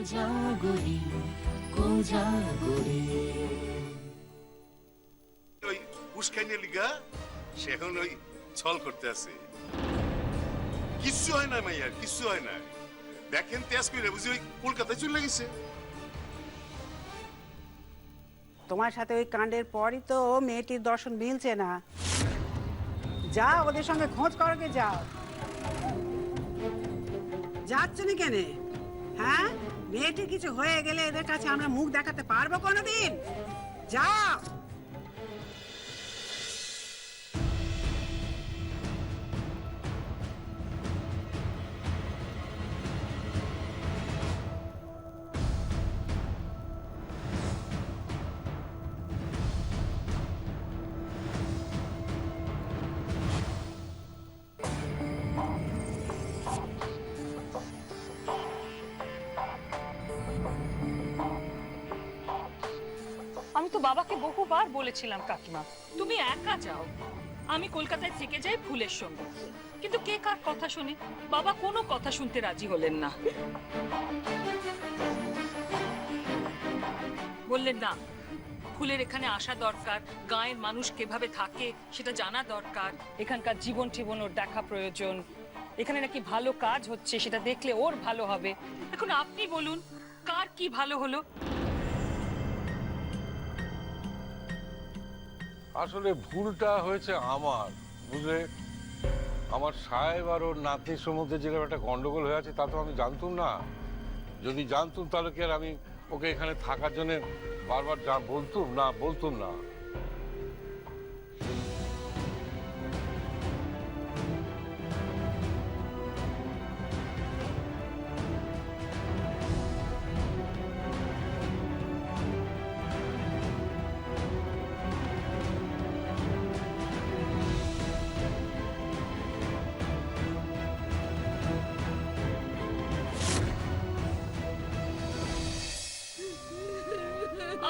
কোজাগরি কোজাগরি। ওই উস্কাইনের লিগা সে এখন ওই ছল করতে আছে। কিচ্ছু হয় না মাইয়ার, কিচ্ছু হয় না। দেখেন তেজ করে বুঝি ওই কলকাতায় চলে গেছে। তোমার সাথে ওই কাণ্ডের পরই তো মেয়েটির দর্শন মিলছে না। যা ওদের সঙ্গে খোঁজ করকে যাও। যাচ্ছ না কেন? হ্যাঁ, মেয়েটির কিছু হয়ে গেলে এদের কাছে আমরা মুখ দেখাতে পারবো কোনোদিন? যাও। আমি তো বাবাকে বহুবার বলেছিলাম কাকিমা তুমি একা যাও, আমি কলকাতায় থেকে যাই ফুলের সঙ্গে। কিন্তু কে কার কথা শুনে? বাবা কোনো কথা শুনতে রাজি হলেন না। বললেন না, ফুলের এখানে আসা দরকার, গায়ের মানুষ কিভাবে থাকে সেটা জানা দরকার, এখানকার জীবন জীবন ওর দেখা প্রয়োজন, এখানে নাকি ভালো কাজ হচ্ছে সেটা দেখলে ওর ভালো হবে। এখন আপনি বলুন কার কি ভালো হলো? আসলে ভুলটা হয়েছে আমার, বুঝলে। আমার সাহেব আর ওর নাতনির সম্বন্ধে যেরকম একটা গন্ডগোল হয়ে আছে তা তো আমি জানতুম না। যদি জানতুম তাহলে কি আর আমি ওকে এখানে থাকার জন্য বারবার যা বলতুম না।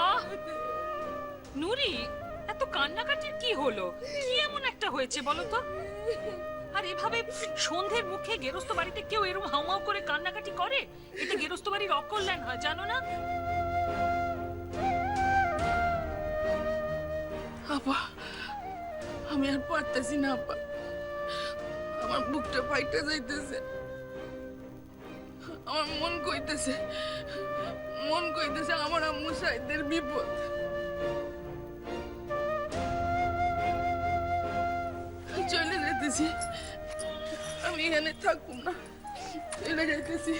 আহ নুরি, এত কান্নাকাটির কি হলো? কি এমন একটা হয়েছে বলো তো? আর এভাবে সন্ধ্যের মুখে গেরস্ত বাড়িতে কেউ এরকম হাউমাউ করে কান্নাকাটি করে? এতে গেরস্ত বাড়ির অকল্যাণ হয়, জানো না? আপা, আমি আর পারতেছি না আপা, আমার বুকটা ফাইটে যাইতেছে। আমার মন কইতেছে আমার আম্মু সাইদের বিপদ। চলে যাইতেছি, আমি এখানে থাকবো না, চলে যাইতেছি।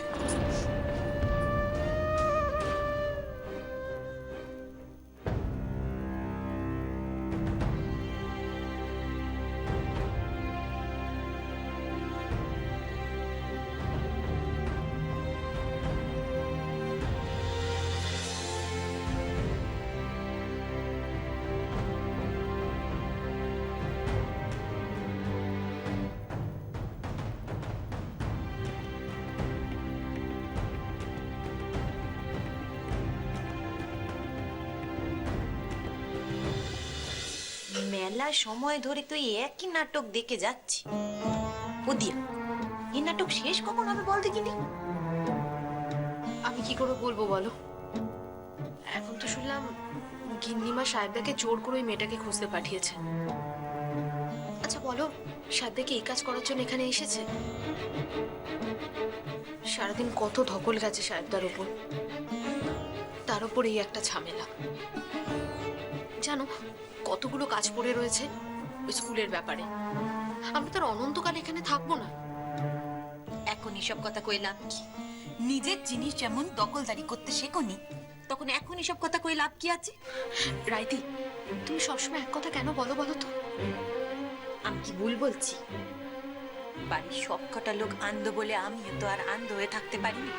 মেলা সময় ধরে তো একই নাটক দেখে যাচ্ছি। ওদিয়া, এই নাটক শেষ কখন হবে বল দেখিনি? আমি কি করে বলবো বলো? এখন তো শুনলাম গিন্নিমা সাহেবদাকে জোর করে ওই মেয়েটাকে খুঁজতে পাঠিয়েছে। আচ্ছা বলো, সাহেবদাকে এই কাজ করার জন্য এখানে এসেছে? সারাদিন কত ধকল গেছে সাহেবদার উপর, তার উপর এই একটা ঝামেলা। জানো কতগুলো কাজ পড়ে রয়েছে ওই স্কুলের ব্যাপারে। আমরা তো আর অনন্তকাল এখানে থাকবো না। এখন এসব কথা কই লাভ কি? নিজের জিনিস যেমন দখলদারি করতে শেখনি, তখন এখন এসব কথা কই লাভ কি আছে? রাইতি, তুমি সবসময় এক কথা কেন বলো বলো তো? আমি কি ভুল বলছি? বাড়ির সব কটা লোক আন্ধ বলে আমিও তো আর আন্ধ হয়ে থাকতে পারিনি।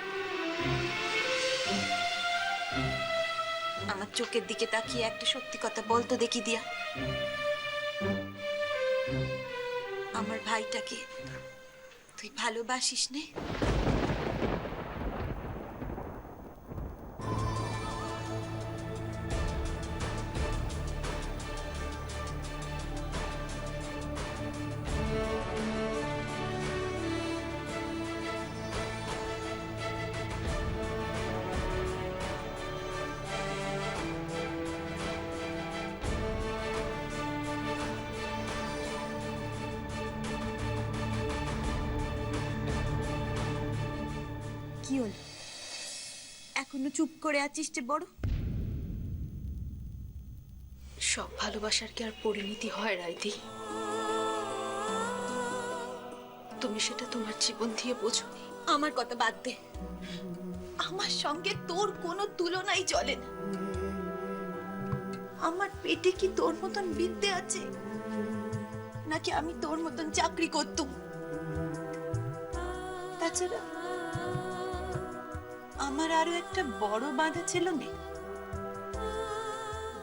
আমার চোখের দিকে তাকিয়ে একটা সত্যি কথা বলতো দেখি দিয়া, আমার ভাইটাকে তুই ভালোবাসিস নে? কি হলো? এখনো চুপ করে আছিস যে বড়? সব ভালোবাসার কি আর পরিণতি হয় রাইদি? তুমি সেটা তোমার জীবন দিয়ে বোঝোনি। আমার কথা বাদ দে। আমার সঙ্গে তোর কোনো তুলনাই চলে না। আমার পেটে কি তোর মতন বিদ্যে আছে, নাকি আমি তোর মতন চাকরি করতুম? তাছাড়া আমার আরো একটা বড় বাধা ছিল না,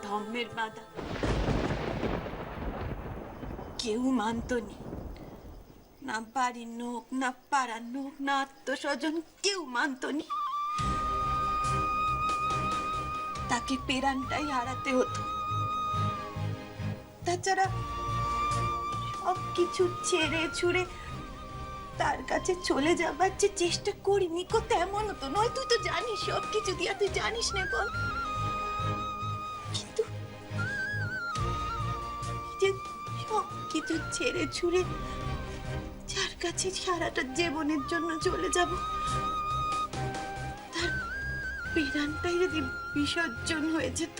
ধর্মের বাধা। কেউ মানত নি, না বাড়ির লোক, না পাড়ার লোক, না আত্মস্বজন, কেউ মানত নি। তাকে পেরানটাই হারাতে হতো। তাছাড়া সব কিছু ছেড়ে ছুড়ে তার কাছে চলে যাবার যে চেষ্টা করিনি কো তেমন তো নয়। তুই তো জানিস সব কিছু দিয়া, তুই জানিস না বল? কিন্তু যে সব কিছু ছেড়ে ছুড়ে যার কাছে সারাটা জীবনের জন্য চলে যাব, তার প্রাণটাই যদি বিসর্জন হয়ে যেত,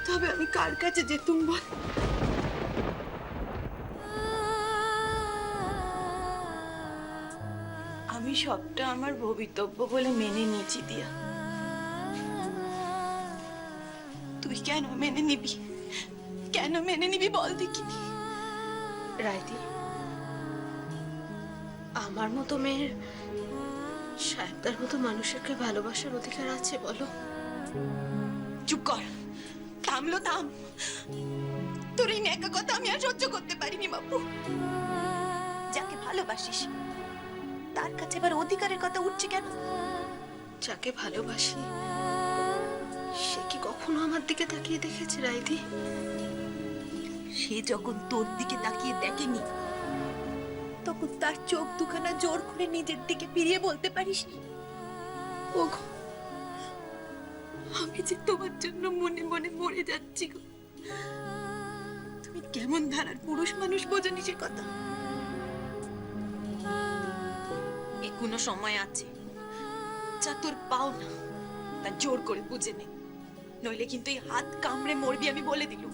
তবে আমি কার কাছে যেতুম বল? আমি সবটা আমার ভবিতব্য বলে মেনে নিয়েছি দিয়া। তুই কেন মেনে নিবি? কেন মেনে নিবি বল দেখি? রাইদি, আমার মতো মেয়ের সাহেবদার মতো মানুষেরকে ভালোবাসার অধিকার আছে বলো? চুপ কর, থামলো থাম। তোর এই ন্যাকা কথা আমি আর সহ্য করতে পারিনি বাপু। যাকে ভালোবাসিস তার কাছে এবার অধিকারের কথা উঠছে কেন? যাকে ভালোবাসি সে কি কখনো আমার দিকে তাকিয়ে দেখেছে রাইদি? সে যখন তোর দিকে তাকিয়ে দেখেনি, তখন তার চোখ দুখানা জোর করে নিজের দিকে ফিরিয়ে বলতে পারিস নি, ওগো আমি যে তোমার জন্য মনে মনে মরে যাচ্ছি গো। তুমি কেমন ধারার পুরুষ মানুষ বোঝনি সে কথা? এখনো সময় আছে, যা তোর পাও না তা জোর করে বুঝে নে, নইলে কিন্তু এই হাত কামড়ে মরবি আমি বলে দিলুম।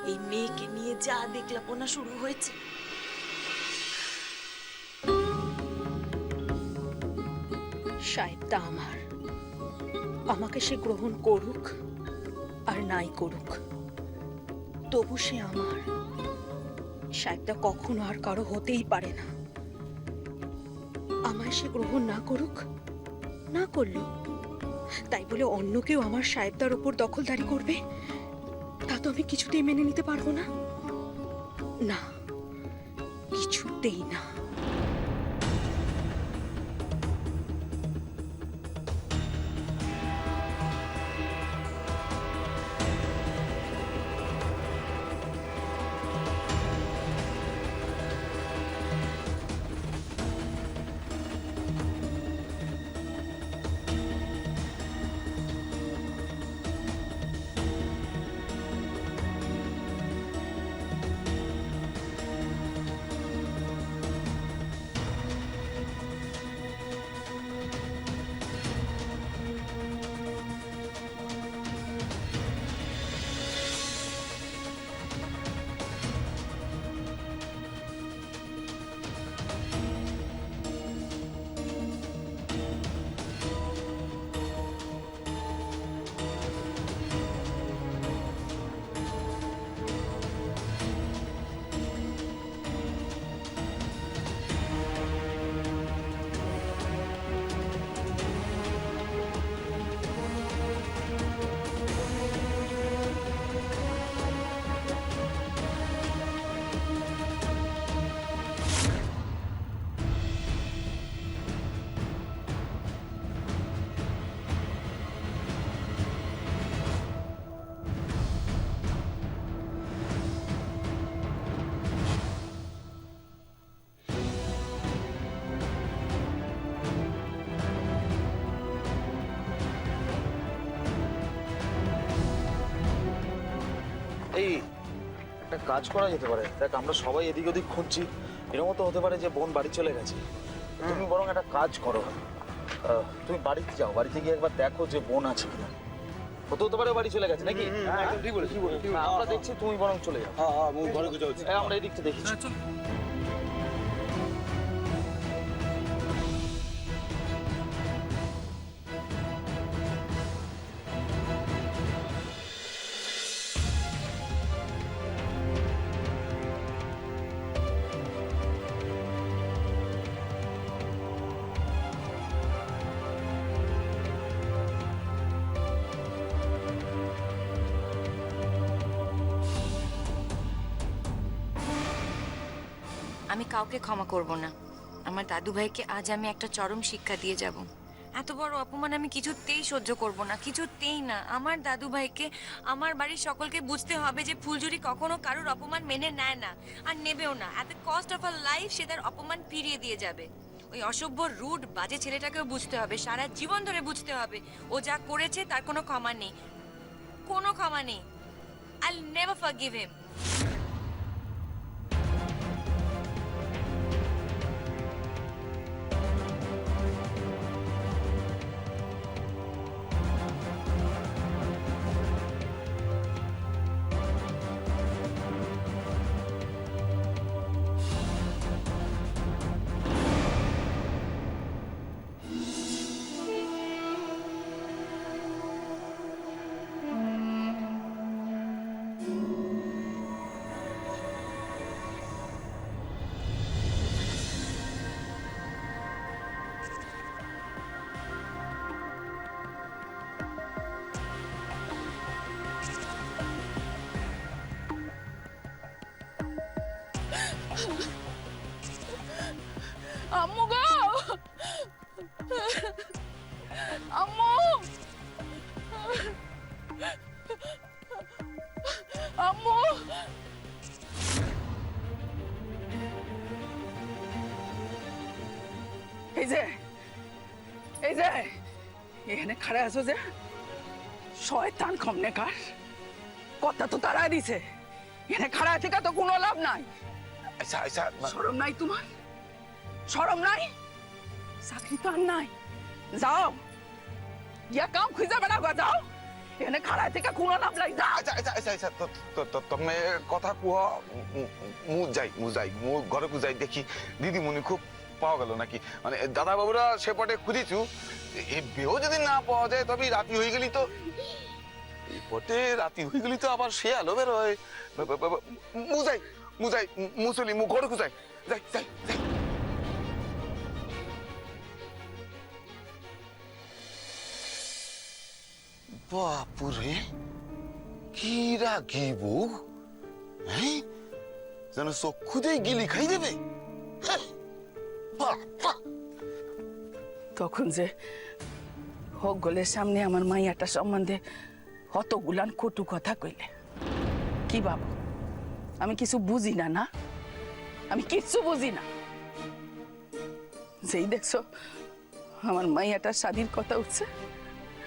এই মেয়েকে নিয়ে যা দেখলাপনা শুরু হয়েছে, সাহেবদা আমার, আমাকে সে গ্রহণ করুক আর নাই করুক, তবু সে আমার। সাহেবদা কখনো আর কারো হতেই পারে না। আমায় সে গ্রহণ না করুক, না করলো তাই বলে অন্য কেউ আমার সাহেবদার ওপর দখলদারি করবে, তা তো আমি কিছুতেই মেনে নিতে পারবো না। না, কিছুতেই না। এই একটা কাজ করা যেতে পারে। দেখ, আমরা সবাই এদিক ওদিক খুঁজছি, এরকম তো হতে পারে যে বোন বাড়ি চলে গেছে। তুমি বরং একটা কাজ করো, তুমি বাড়িতে যাও, বাড়িতে গিয়ে একবার দেখো যে বোন আছে কিনা। হতেও তো পারে বাড়ি চলে গেছে নাকি? ঠিক বলেছি। না, আমরা দেখছি, তুমি বরং চলে যাও। হ্যাঁ হ্যাঁ, ঘরে যাচ্ছি। আমরা এই দিকটা দেখি। আমি কাউকে ক্ষমা করব না। আমার দাদু ভাইকে আজ আমি একটা চরম শিক্ষা দিয়ে যাব। এত বড় অপমান আমি কিছুতেই সহ্য করব না, কিছুতেই না। আমার দাদু ভাইকে, আমার বাড়ির সকলকে বুঝতে হবে যে ফুলঝুরি কখনো কারোর অপমান মেনে নেয় না, আর নেবেও না। At the cost of a life সে তার অপমান ফিরিয়ে দিয়ে যাবে। ওই অসভ্য রুড বাজে ছেলেটাকেও বুঝতে হবে, সারা জীবন ধরে বুঝতে হবে ও যা করেছে তার কোনো ক্ষমা নেই, কোনো ক্ষমা নেই। আই উইল নেভার ফরগিভ হিম। আম্মু গো, আম্মু, আম্মু, এই যে এখানে খাড়া আছো যে, শয়তান খমনেকার, কথা তো তারা দিছে, এখানে খাড়া থেকে তো কোনো লাভ নাই। আচ্ছা আচ্ছা, শরম নাই তোমার? শরম নাই? চাকরি তো আর নাই, যাও গিয়া কাম খুঁজে বেড়াও, যাও, এখানে খাড়া থেকে কোনো লাভ নাই, যাও। আচ্ছা আচ্ছা আচ্ছা আচ্ছা, তুমি কথা কুহ, মু যাই মু ঘরকু যাই, দেখি দিদিমণি খুব পাওয়া গেল নাকি। মানে দাদা বাবুরা সেপটে খুঁজিছু, বেও যদি না পাওয়া যায় তবে রাতি হয়ে গেলি তো, পটে রাতি হয়ে গেলি তো আবার সে আলো বের হয়। মু চলি, মু ঘরকু যাই। বাপুরে, কি রাগিব, হ্যাঁ, যেন চক্ষুতেই গিলি খাই দেবে। তখন যে হকগলের সামনে আমার মাইয়াটা সম্বন্ধে অতগুলান কটু কথা কইলে, কি বাবু আমি কিছু বুঝি না? না, আমি কিচ্ছু বুঝি না। যেই দেখছো আমার মাইয়াটার শাদির কথা উঠছে,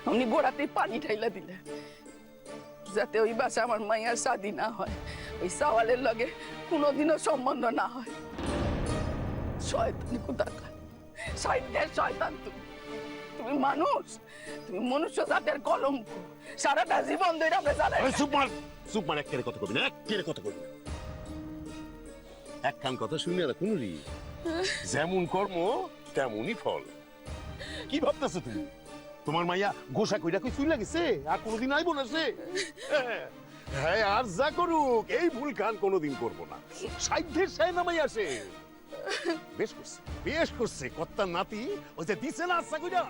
অমনি গোড়াতে পানি ঢাইলা দিলে, যাতে ওই বাসা আমার মাইয়ার শাদি না হয়, ওই সওয়ালের লগে কোনোদিনও সম্বন্ধ না হয়। শয়তান কোথাকার, শয়তান তুমি মানুষ, তুমি মনুষ্য জাতের কলঙ্ক, সারাটা জীবন ধরে আমরা জ্বালাই। চুপ মার, একের কথা কবি না, একের কথা কবি না। একখান কথা শুনে না কোন, যেমন কর্ম তেমনই ফল। কি ভাবতেছো তুমি? তোমার মাইয়া গোসা কইরা কই চুই লাগেছে, আর কোনোদিন আইব না সে? হ্যাঁ, আর যা করুক এই ভুল কান কোনোদিন করবো না। সাধ্যের সায় নামাই আসে। বেশ করছে কর্তার নাতি, ওই যে দিছে না আচ্ছা কইরা,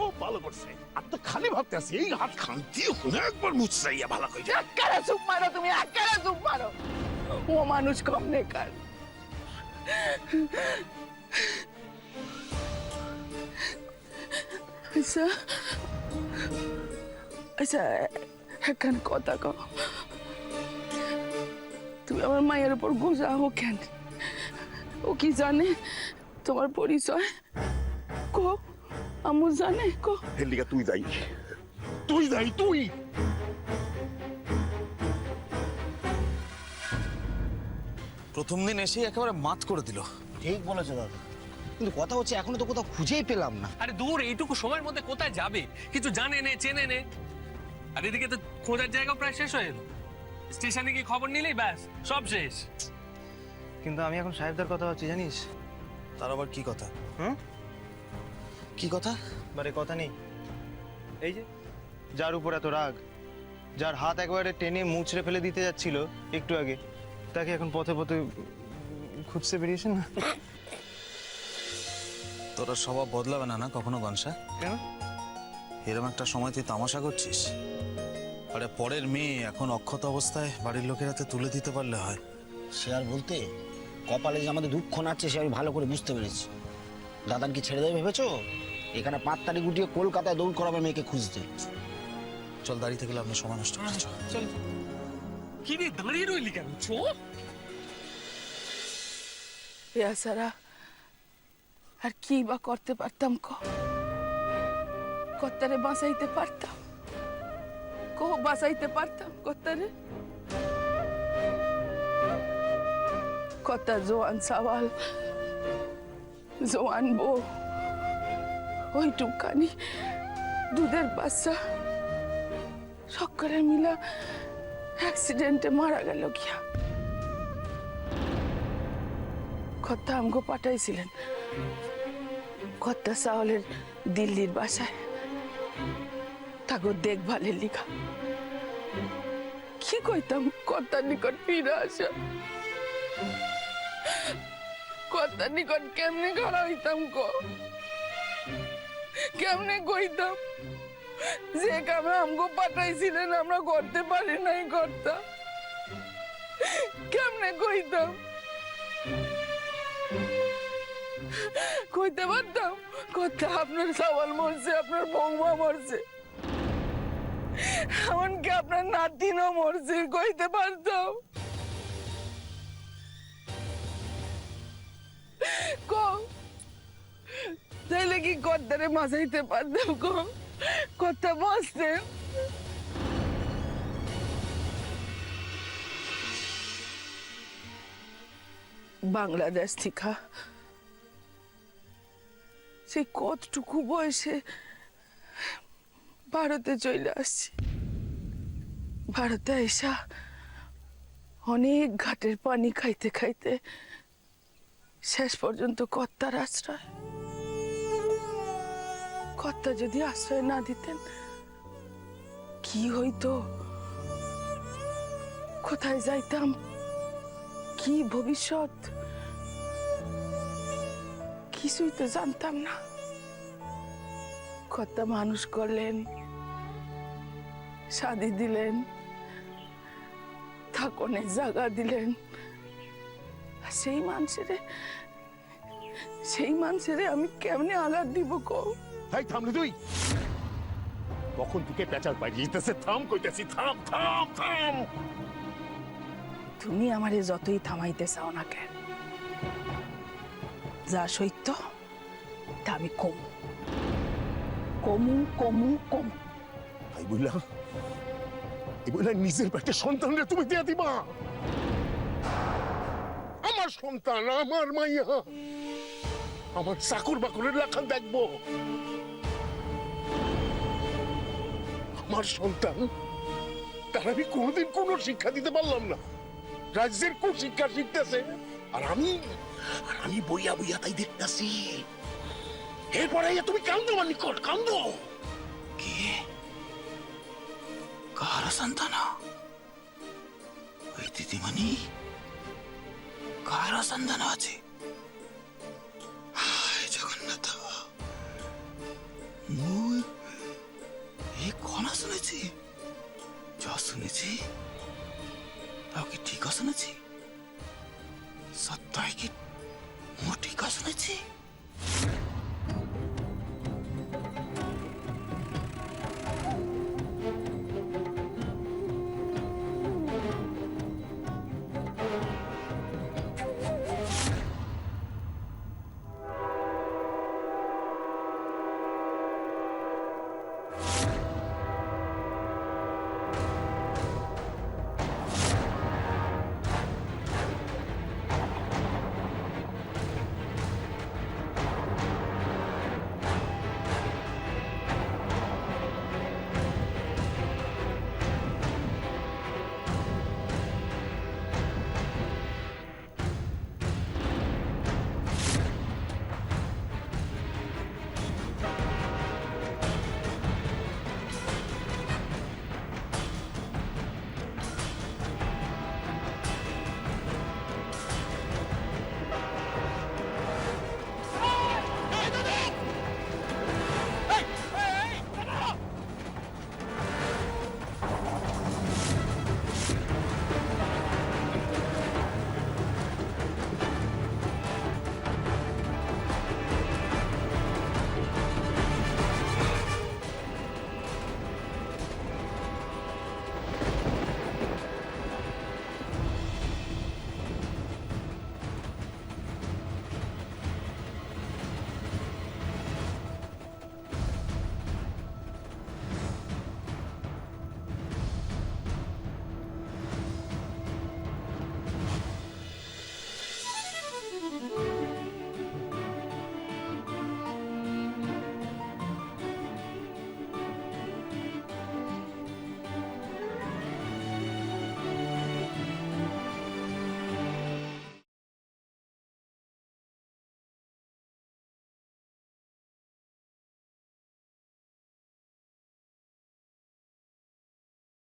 ও ভালো করছে। আর তো খালি ভাবতে আছি এই হাত খান্তি একবার মুছাইয়া ভালো কইরা। একেবারে চুপ মারো তুমি, একেবারে চুপ মারো। ও মানুষ কম নেকার। আচ্ছা আচ্ছা, একখান কথা কও, তুমি আমার মায়ের উপর গোজা হো কেন? ও কি জানে তোমার পরিচয়? কো আমু জানে? কো হেলিকা তুই যাই। প্রথম দিন এসে একেবারে মাত করে দিল। ঠিক বলেছো দাদা। কিন্তু কথা হচ্ছে এখনো তো কোথাও খুঁজেই পেলাম না। আরে দূর, এইটুকু সময়ের মধ্যে কোথায় যাবে? কিছু জানে নে, চেনে নে। আর এদিকে তো খোঁজার জায়গা প্রায় শেষ হয়ে এলো। স্টেশনে গিয়ে খবর নিলেই ব্যাস সব শেষ। কিন্তু আমি এখন সাহেবদার কথা ভাবছি, জানিস? তার আবার কি কথা? কি কথা? বারে কথা নেই। এই যে যার উপর এত রাগ, যার হাত একবারে টেনে মুচড়ে ফেলে দিতে যাচ্ছিল একটু আগে, তাকে এখন পথে পথে খুঁজতে বেরিয়েছে না? তোরা স্বভাব বদলাবে না না কখনো গনসা? কেন? এরকম একটা সময় তুই তামাশা করছিস। আরে পরের মেয়ে এখন অক্ষত অবস্থায় বাড়ির লোকের হাতে তুলে দিতে পারলে হয়। সে আর বলতে, কপালে যে আমাদের দুঃখ নাচ্ছে সে আমি ভালো করে বুঝতে পেরেছি। দাদান কি ছেড়ে দেবে ভেবেছো? এখানে পাত্তারি গুটিয়ে কলকাতায় দৌড় করাবে মেয়েকে খুঁজতে। চল, দাঁড়িয়ে থেকে আপনি সময় নষ্ট করতে চল। চল। কি রে দাঁড়িয়ে রইলি কেন? সারা আর কি বা করতে পারতাম কত্তারে বাঁচাইতে পারতাম, বাঁচাইতে পারতাম কত্তারে। কত্তা জোয়ান সাওয়াল, জোয়ান বউ, ওইটুকানি দুধের বাচ্চা সকলে মিলা অ্যাক্সিডেন্টে মারা গেল গিয়া। কত্তা আমগো পাঠাইছিলেন কত্তা চাওয়ালের দিল্লির বাসায় তাগো দেখভালের লিখা। কি কইতাম কত্তার নিকট ফিরে আসা? কত্তার নিকট কেমনে খাড়া হইতাম কেমনে কইতাম যে কামে আমগো পাঠাইছিলেন আমরা করতে পারি নাই? কর্তা কেমনে কইতাম? কইতে পারতাম কর্তা আপনার সওয়াল মরছে, আপনার বৌমা মরছে, এমনকি আপনার নাতিনও মরছে? কইতে পারতাম? তাইলে কি কর্তারে মাসাইতে পারতাম? কর্তা বসতেন? বাংলাদেশ থেকে সেই কতটুকু বয়সে ভারতে চলে আসছি। ভারতে এসা অনেক ঘাটের পানি খাইতে খাইতে শেষ পর্যন্ত কর্তার আশ্রয়। কর্তা যদি আশ্রয় না দিতেন কি হইতো, কোথায় যাইতাম, কি ভবিষ্যৎ, কিছুই তো জানতাম না। কর্তা মানুষ করলেন, শাদি দিলেন, থাকনের জায়গা দিলেন, আর সেই মানুষেরে আমি কেমনে আঘাত দিব এই থামলি তুই? কখন থেকে পেঁচাল পাইলি? থাম কইতেছি, থাম থাম থাম। তুমি আমারে যতই থামাইতে চাও না কেন, যা সত্য তা আমি কমু। তাই বললাম নিজের পেটে সন্তানরে তুমি দিয়ে দিবা? আমার সন্তান, আমার মাইয়া, আমার চাকর বাকরের লেখা দেখবো? আমার সন্তান, তার আমি কোনোদিন কোনো শিক্ষা দিতে পারলাম না। রাজ্যের কোন শিক্ষা শিখতেছে, আর আমি বইয়া বইয়া তাই দেখতেছি। এরপরে তুমি কান্দো, আমার নিকট কান্দো। কি? কার সন্তান? ওই দিদিমণি কার সন্তান আছে? জগন্নাথ, মুই এই কনা শুনেছি, যা শুনেছি তাও কি ঠিক শুনেছি? সত্যই কি মো ঠিক শুনেছি?